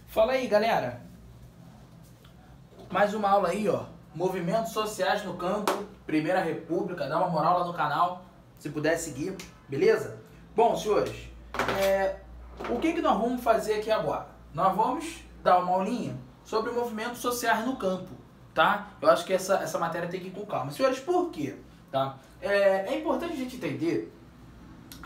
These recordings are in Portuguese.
Fala aí, galera. Mais uma aula aí, ó. Movimentos sociais no campo, Primeira República. Dá uma moral lá no canal, se puder seguir, beleza? Bom, senhores, o que nós vamos fazer aqui agora? Nós vamos dar uma aulinha sobre movimentos sociais no campo, tá? Eu acho que essa matéria tem que ir com calma. Senhores, por quê? Tá? É importante a gente entender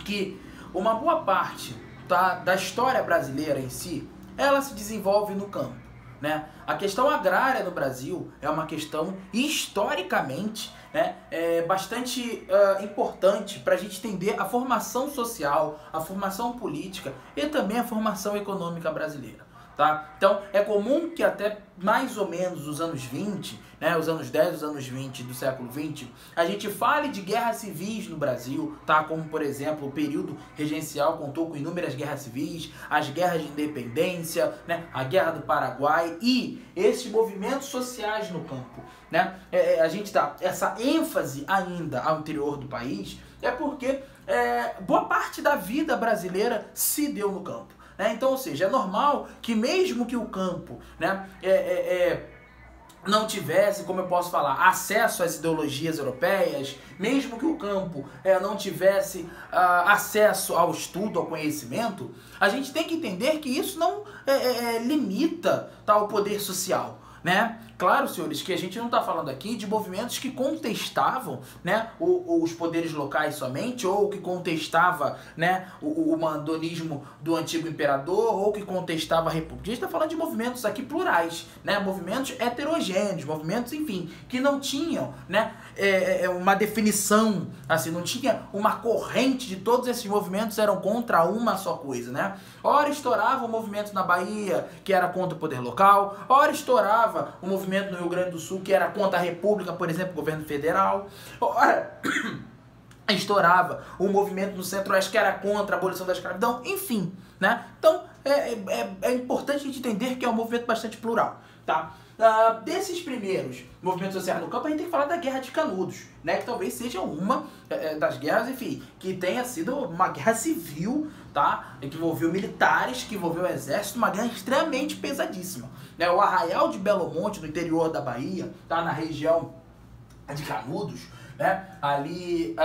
que uma boa parte, tá, da história brasileira em si, ela se desenvolve no campo, né? A questão agrária no Brasil é uma questão historicamente, né, bastante importante para a gente entender a formação social, a formação política e também a formação econômica brasileira. Tá? Então, é comum que até mais ou menos os anos 20, né, os anos 10, os anos 20 do século 20, a gente fale de guerras civis no Brasil, tá? Como, por exemplo, o período regencial contou com inúmeras guerras civis, as guerras de independência, né, a Guerra do Paraguai e esses movimentos sociais no campo. Né? A gente dá essa ênfase ainda ao interior do país, porque boa parte da vida brasileira se deu no campo. Então, ou seja, é normal que mesmo que o campo, né, não tivesse, como eu posso falar, acesso às ideologias europeias, mesmo que o campo não tivesse acesso ao estudo, ao conhecimento, a gente tem que entender que isso não limita, tá, o poder social. Né? Claro, senhores, que a gente não está falando aqui de movimentos que contestavam, né, os poderes locais somente, ou que contestava, né, o mandonismo do antigo imperador, ou que contestava a república. A gente está falando de movimentos aqui plurais, né, movimentos heterogêneos, movimentos, enfim, que não tinham, né, uma definição, assim, não tinha uma corrente de todos esses movimentos eram contra uma só coisa, né? Ora estourava o movimento na Bahia, que era contra o poder local, ora estourava o movimento no Rio Grande do Sul, que era contra a República, por exemplo, o governo federal, ora estourava o movimento no Centro-Oeste, que era contra a abolição da escravidão, enfim, né? Então, é importante a gente entender que é um movimento bastante plural, tá? Desses primeiros movimentos sociais no campo, a gente tem que falar da Guerra de Canudos, né? Que talvez seja uma das guerras, enfim, que tenha sido uma guerra civil, tá? Que envolveu militares, que envolveu o exército, uma guerra extremamente pesadíssima, né? O Arraial de Belo Monte, no interior da Bahia, tá? Na região de Canudos, né? Ali,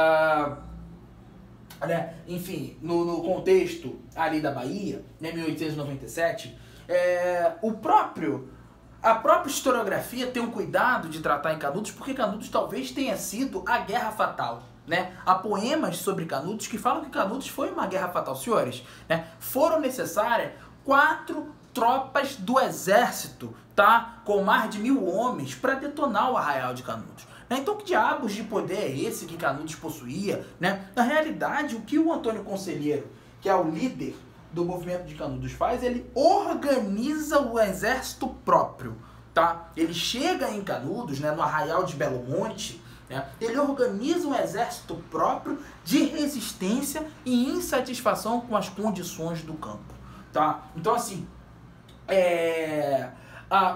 né? Enfim, no contexto ali da Bahia, né? 1897, a própria historiografia tem um cuidado de tratar em Canudos, porque Canudos talvez tenha sido a guerra fatal, né? Há poemas sobre Canudos que falam que Canudos foi uma guerra fatal. Senhores, né? Foram necessárias 4 tropas do exército, tá? Com mais de 1000 homens para detonar o Arraial de Canudos. Então, que diabos de poder é esse que Canudos possuía, né? Na realidade, o que o Antônio Conselheiro, que é o líder do movimento de Canudos, faz, ele organiza o exército próprio, tá? Ele chega em Canudos, né, no Arraial de Belo Monte, né, ele organiza um exército próprio de resistência e insatisfação com as condições do campo, tá? Então, assim,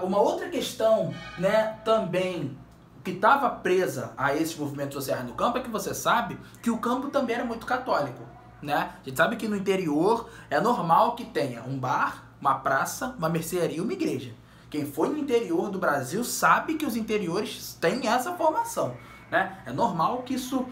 uma outra questão, né, também que estava presa a esses movimentos sociais no campo é que você sabe que o campo também era muito católico, né? A gente sabe que no interior é normal que tenha um bar, uma praça, uma mercearia e uma igreja. Quem foi no interior do Brasil sabe que os interiores têm essa formação, né? É normal que isso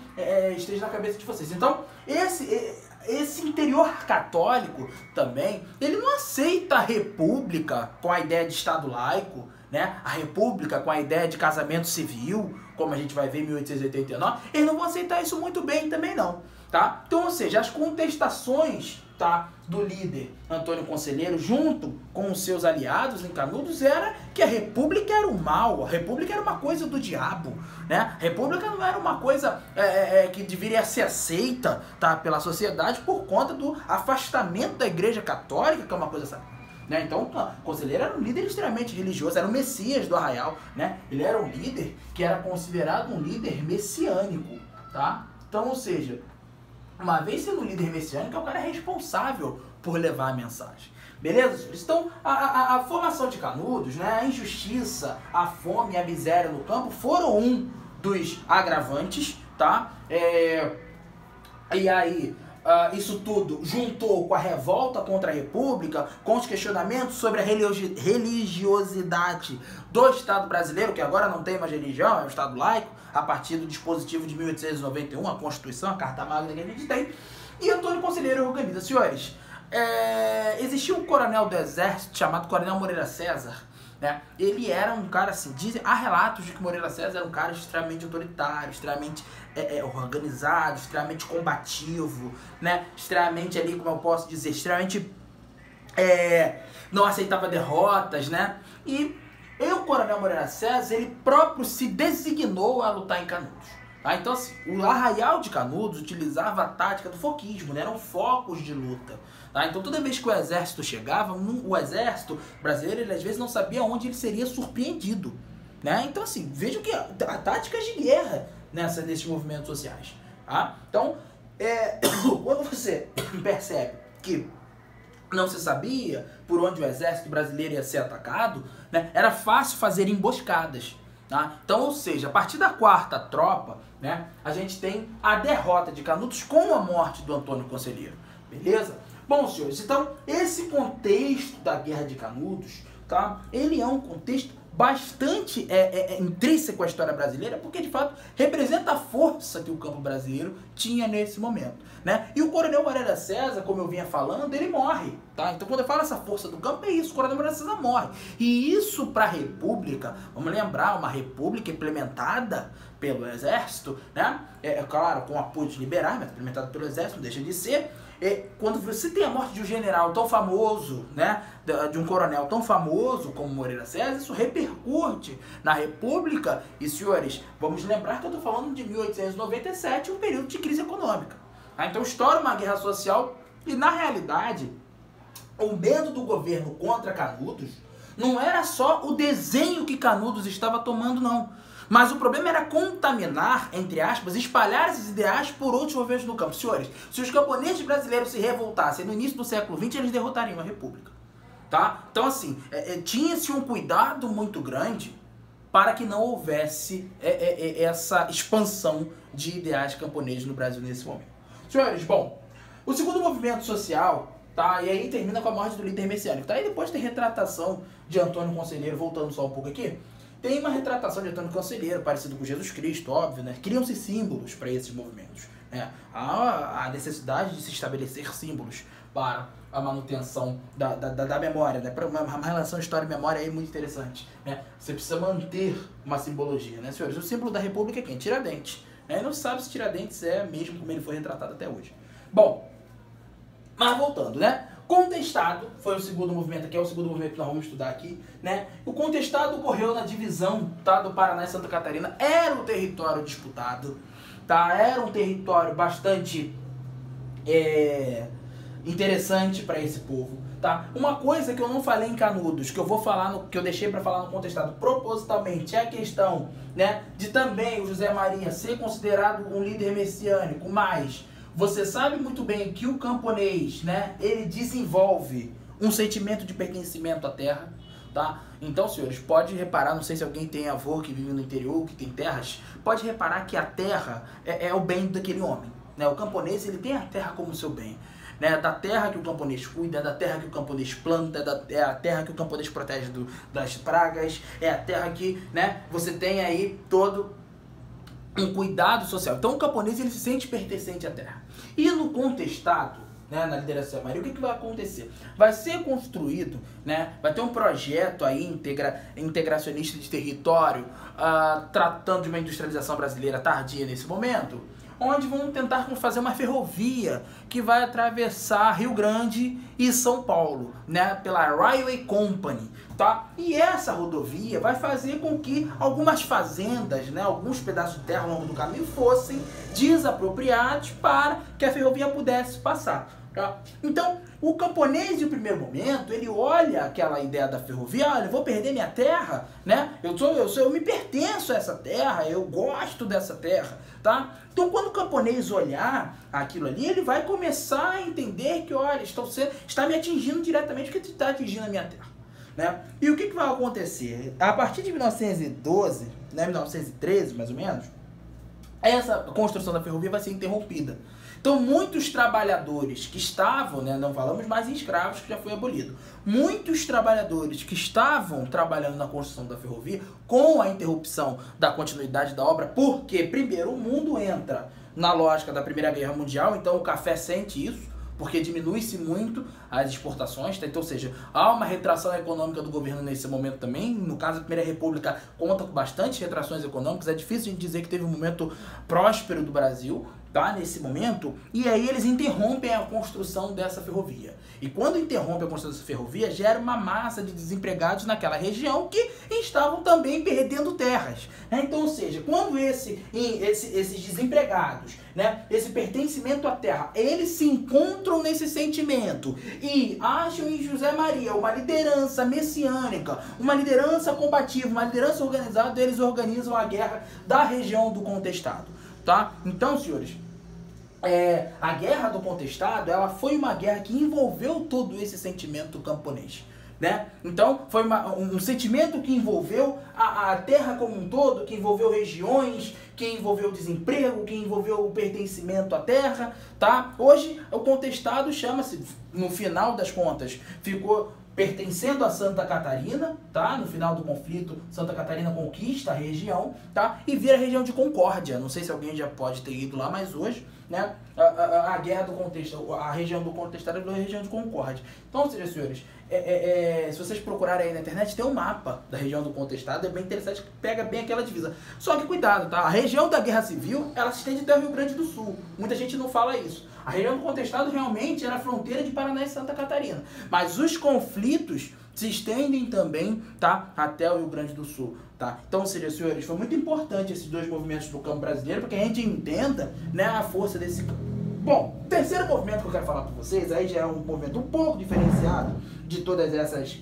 esteja na cabeça de vocês. Então, esse interior católico também, ele não aceita a república com a ideia de Estado laico, né? A república com a ideia de casamento civil, como a gente vai ver em 1889, eles não vão aceitar isso muito bem também não, tá? Então, ou seja, as contestações, tá, do líder Antônio Conselheiro junto com os seus aliados em Canudos era que a república era o mal, a república era uma coisa do diabo, né? A república não era uma coisa que deveria ser aceita, tá, pela sociedade por conta do afastamento da igreja católica, que é uma coisa sagrada. Né? Então, o Conselheiro era um líder extremamente religioso, era o Messias do Arraial, né? Ele era um líder que era considerado um líder messiânico, tá? Então, ou seja, uma vez sendo um líder messiânico, é o cara responsável por levar a mensagem. Beleza, senhores? Então, a formação de Canudos, né, a injustiça, a fome e a miséria no campo foram um dos agravantes, tá? E aí, isso tudo juntou com a revolta contra a República, com os questionamentos sobre a religiosidade do Estado brasileiro, que agora não tem mais religião, é um Estado laico, a partir do dispositivo de 1891, a Constituição, a Carta Magna que a gente tem, e Antônio Conselheiro organiza. Senhores, existia um coronel do Exército chamado Coronel Moreira César, né? Ele era um cara assim, há relatos de que Moreira César era um cara extremamente autoritário, extremamente organizado, extremamente combativo, né? Extremamente ali, como eu posso dizer, extremamente não aceitava derrotas, né? E o Coronel Moreira César, ele próprio se designou a lutar em Canudos. Tá? Então, assim, o Arraial de Canudos utilizava a tática do foquismo, né? Eram focos de luta. Tá? Então, toda vez que o exército chegava, o exército brasileiro, ele às vezes não sabia onde ele seria surpreendido. Né? Então, assim, vejam que a tática de guerra nesses movimentos sociais. Tá? Então, quando você percebe que não se sabia por onde o exército brasileiro ia ser atacado, né? Era fácil fazer emboscadas. Tá? Então, ou seja, a partir da quarta tropa, né, a gente tem a derrota de Canudos com a morte do Antônio Conselheiro. Beleza? Bom, senhores, então esse contexto da Guerra de Canudos, tá, ele é um contexto bastante intrínseco à história brasileira, porque de fato representa a força que o campo brasileiro tinha nesse momento, né? E o Coronel Moreira César, como eu vinha falando, ele morre, tá? Então quando eu falo essa força do campo, é isso, o Coronel Moreira César morre. E isso para a República, vamos lembrar, uma república implementada pelo Exército, né? Claro, com apoio de liberais, mas implementada pelo Exército, não deixa de ser. Quando você tem a morte de um general tão famoso, né, de um coronel tão famoso como Moreira César, isso repercute na República. E, senhores, vamos lembrar que eu estou falando de 1897, um período de crise econômica. Então estoura uma guerra social e, na realidade, o medo do governo contra Canudos não era só o desenho que Canudos estava tomando, não. Mas o problema era contaminar, entre aspas, espalhar esses ideais por outros governos no campo. Senhores, se os camponeses brasileiros se revoltassem no início do século XX, eles derrotariam a República. Tá? Então, assim, tinha-se um cuidado muito grande para que não houvesse essa expansão de ideais camponeses no Brasil nesse momento. Senhores, bom, o segundo movimento social, tá? E aí termina com a morte do líder messiânico. Tá? E depois tem retratação de Antônio Conselheiro, voltando só um pouco aqui. Tem uma retratação de Antônio Conselheiro, parecido com Jesus Cristo, óbvio, né? Criam-se símbolos para esses movimentos, né? Há a necessidade de se estabelecer símbolos para a manutenção da memória, né? Para uma relação história e memória aí muito interessante, né? Você precisa manter uma simbologia, né, senhores? O símbolo da República é quem? Tiradentes. Né? E não sabe se Tiradentes é mesmo como ele foi retratado até hoje. Bom, mas voltando, né? Contestado foi o segundo movimento, que é o segundo movimento que nós vamos estudar aqui, né? O contestado ocorreu na divisão, tá, do Paraná e Santa Catarina. Era um território disputado, tá? Era um território bastante interessante para esse povo, tá? Uma coisa que eu não falei em Canudos, que eu vou falar que eu deixei para falar no contestado propositalmente, é a questão, né, de também o José Maria ser considerado um líder messiânico, mas você sabe muito bem que o camponês, né, ele desenvolve um sentimento de pertencimento à terra, tá? Então, senhores, pode reparar, não sei se alguém tem avô que vive no interior, que tem terras, pode reparar que a terra é o bem daquele homem, né? O camponês, ele tem a terra como seu bem, né? Da terra que o camponês cuida, é da terra que o camponês planta, é a terra que o camponês protege das pragas, é a terra que, né, você tem aí todo um cuidado social. Então o camponês, ele se sente pertencente à terra. E no contestado, né, na liderança da Maria, o que vai acontecer? Vai ser construído, né, vai ter um projeto aí integracionista de território, tratando de uma industrialização brasileira tardia nesse momento, onde vão tentar fazer uma ferrovia que vai atravessar Rio Grande e São Paulo, né, pela Railway Company, tá? E essa rodovia vai fazer com que algumas fazendas, né, alguns pedaços de terra ao longo do caminho fossem desapropriados para que a ferrovia pudesse passar. Tá? Então, o camponês, no primeiro momento, ele olha aquela ideia da ferrovia, olha, eu vou perder minha terra, né? Eu me pertenço a essa terra, eu gosto dessa terra, tá? Então, quando o camponês olhar aquilo ali, ele vai começar a entender que, olha, está me atingindo diretamente porque está atingindo a minha terra, né? E o que vai acontecer? A partir de 1912, né, 1913, mais ou menos, essa construção da ferrovia vai ser interrompida. Então, muitos trabalhadores que estavam, né, não falamos mais em escravos, que já foi abolido, muitos trabalhadores que estavam trabalhando na construção da ferrovia, com a interrupção da continuidade da obra, porque, primeiro, o mundo entra na lógica da Primeira Guerra Mundial, então o café sente isso, porque diminui-se muito as exportações, tá? Então, ou seja, há uma retração econômica do governo nesse momento também. No caso da Primeira República, conta com bastante retrações econômicas. É difícil a gente dizer que teve um momento próspero do Brasil, tá? Nesse momento. E aí eles interrompem a construção dessa ferrovia. E quando interrompe a construção dessa ferrovia, gera uma massa de desempregados naquela região que estavam também perdendo terras, né? Então, ou seja, quando esses desempregados, né, esse pertencimento à terra, eles se encontram nesse sentimento e acham em José Maria uma liderança messiânica, uma liderança combativa, uma liderança organizada, eles organizam a guerra da região do Contestado, tá? Então, senhores, a Guerra do Contestado, ela foi uma guerra que envolveu todo esse sentimento camponês, né? Então, foi um sentimento que envolveu a terra como um todo, que envolveu regiões, que envolveu desemprego, que envolveu o pertencimento à terra, tá? Hoje, o Contestado chama-se, no final das contas, ficou pertencendo a Santa Catarina, tá? No final do conflito, Santa Catarina conquista a região, tá? E vira a região de Concórdia. Não sei se alguém já pode ter ido lá, mas hoje, né? A guerra do Contestado, a região do Contestado virou a região de Concórdia. Então, ou seja, senhores, se vocês procurarem aí na internet, tem um mapa da região do Contestado, é bem interessante, que pega bem aquela divisa. Só que cuidado, tá? A região da Guerra Civil, ela se estende até o Rio Grande do Sul. Muita gente não fala isso. A região do Contestado realmente era a fronteira de Paraná e Santa Catarina. Mas os conflitos se estendem também, tá, até o Rio Grande do Sul, tá? Então, ou seja, senhores, foi muito importante esses dois movimentos do campo brasileiro para que a gente entenda, né, a força desse campo. Bom, o terceiro movimento que eu quero falar com vocês, aí já é um movimento um pouco diferenciado de todas essas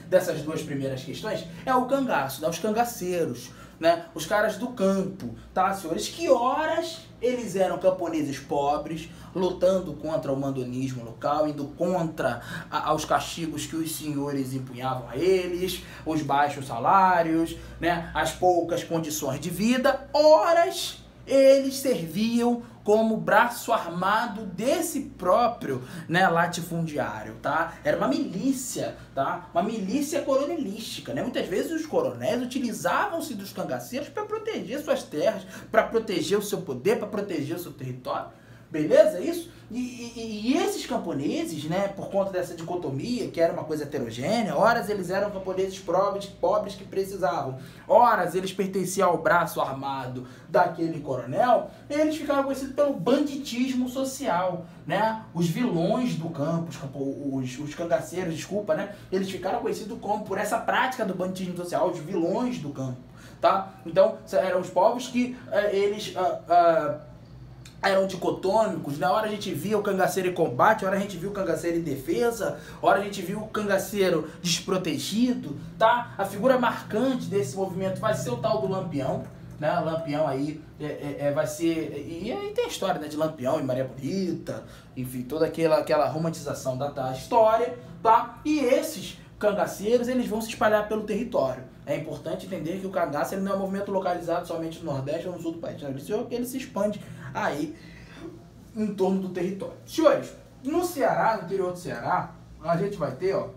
dessas duas primeiras questões, é o cangaço, né? Os cangaceiros, né? Os caras do campo, tá, senhores? Que horas eles eram camponeses pobres, lutando contra o mandonismo local, indo contra aos castigos que os senhores empunhavam a eles, os baixos salários, né? As poucas condições de vida. Horas eles serviam como braço armado desse próprio, né, latifundiário, tá? Era uma milícia, tá? Uma milícia coronelística, né? Muitas vezes os coronéis utilizavam-se dos cangaceiros para proteger suas terras, para proteger o seu poder, para proteger o seu território. Beleza? Isso? E esses camponeses, né, por conta dessa dicotomia, que era uma coisa heterogênea, horas eles eram camponeses pobres que precisavam, horas eles pertenciam ao braço armado daquele coronel, eles ficaram conhecidos pelo banditismo social, né? Os vilões do campo, os cangaceiros, desculpa, né? Eles ficaram conhecidos como, por essa prática do banditismo social, os vilões do campo, tá? Então, eram os povos que eles eram dicotômicos. Na hora a gente via o cangaceiro em combate, na hora a gente viu o cangaceiro em defesa, na hora a gente viu o cangaceiro desprotegido, tá? A figura marcante desse movimento vai ser o tal do Lampião, né? Lampião aí vai ser... E aí tem a história, né, de Lampião e Maria Bonita, enfim, toda aquela romantização da história, tá? E esses cangaceiros, eles vão se espalhar pelo território. É importante entender que o cangaço ele não é um movimento localizado somente no Nordeste ou no Sul do país. Ele se expande aí em torno do território. Senhores, no Ceará, no interior do Ceará, a gente vai ter, ó,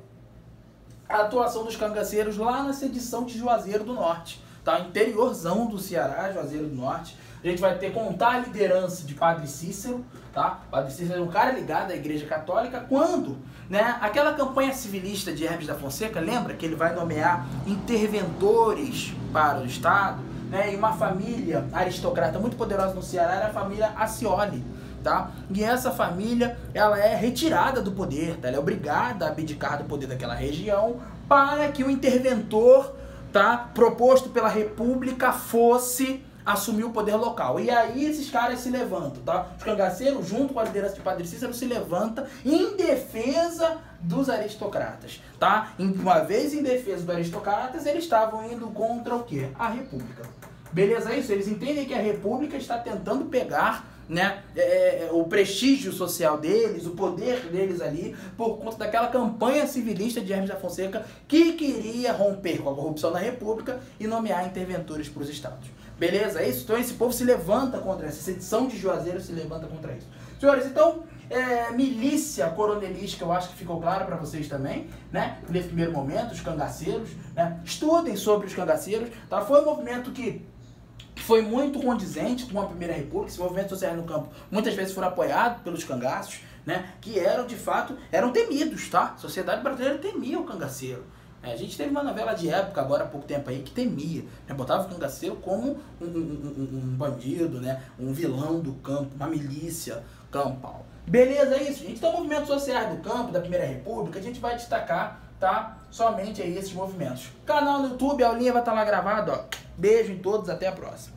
a atuação dos cangaceiros lá na sedição de Juazeiro do Norte, tá? Interiorzão do Ceará, Juazeiro do Norte. A gente vai ter contar a liderança de Padre Cícero, tá? Padre Cícero é um cara ligado à Igreja Católica quando, né, aquela campanha civilista de Hermes da Fonseca, lembra que ele vai nomear interventores para o Estado, né? E uma família aristocrata muito poderosa no Ceará era a família Accioli, tá? E essa família, ela é retirada do poder, tá? Ela é obrigada a abdicar do poder daquela região para que o interventor, tá, proposto pela República fosse assumir o poder local. E aí esses caras se levantam, tá? Os cangaceiros, junto com a liderança de Padre Cícero, se levanta em defesa dos aristocratas, tá? Uma vez em defesa dos aristocratas, eles estavam indo contra o quê? A República. Beleza? É isso? Eles entendem que a República está tentando pegar, né, o prestígio social deles, o poder deles ali, por conta daquela campanha civilista de Hermes da Fonseca que queria romper com a corrupção na República e nomear interventores para os estados. Beleza? É isso? Então esse povo se levanta contra essa edição de Juazeiro se levanta contra isso. Senhores, então, milícia coronelística, eu acho que ficou claro para vocês também, né? Nesse primeiro momento, os cangaceiros, né? Estudem sobre os cangaceiros, tá? Foi um movimento que foi muito condizente com a Primeira República. Esse movimento social no campo muitas vezes foram apoiados pelos cangaços, né? Que eram, de fato, eram temidos, tá? A sociedade brasileira temia o cangaceiro. A gente teve uma novela de época, agora há pouco tempo aí, que temia, né? Botava o cangaceiro como um bandido, né? Um vilão do campo, uma milícia campal. Beleza, é isso, gente. Então, movimentos sociais do campo, da Primeira República, a gente vai destacar, tá? Somente aí esses movimentos. Canal no YouTube, a aulinha vai estar lá gravada, ó. Beijo em todos, até a próxima.